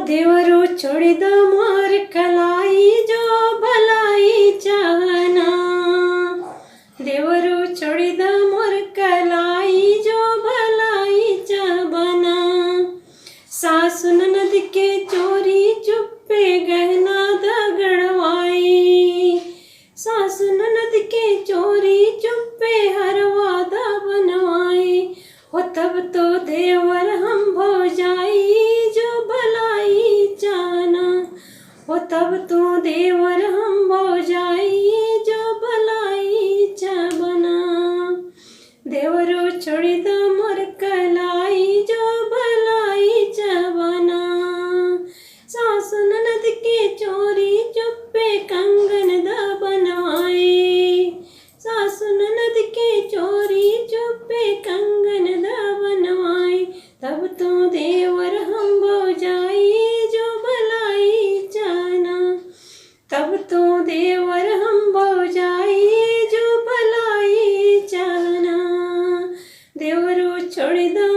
देवरू छोड़ दो मोर कलाई जो भलाई चाहना। देवरू छोड़ दो मोर कलाई जो भलाई चाहना। सासु ननद के चोरी चुप्पे गहना दगड़वाई। सासु ननद के चोरी चुप्पे हर वादा बनवाई। हो तब तो देवर हम भौजाई जो भलाई चाहना। हो तब तो देवर हम भौजाई जो भलाई चाहना। देवरो छोड़ दो मोर कलाई जो भलाई चाहना। सासु ननद के चोरी चुप्पे कंगन दा बनवाई। सासु ननद के चोरी चुप्पे कंगन दा बनवाई। तब तो देवर हम भौजाई जो भलाई चाहना। तब तो देवर हम भौजाई जो भलाई चाहना। देवरो छोड़ दो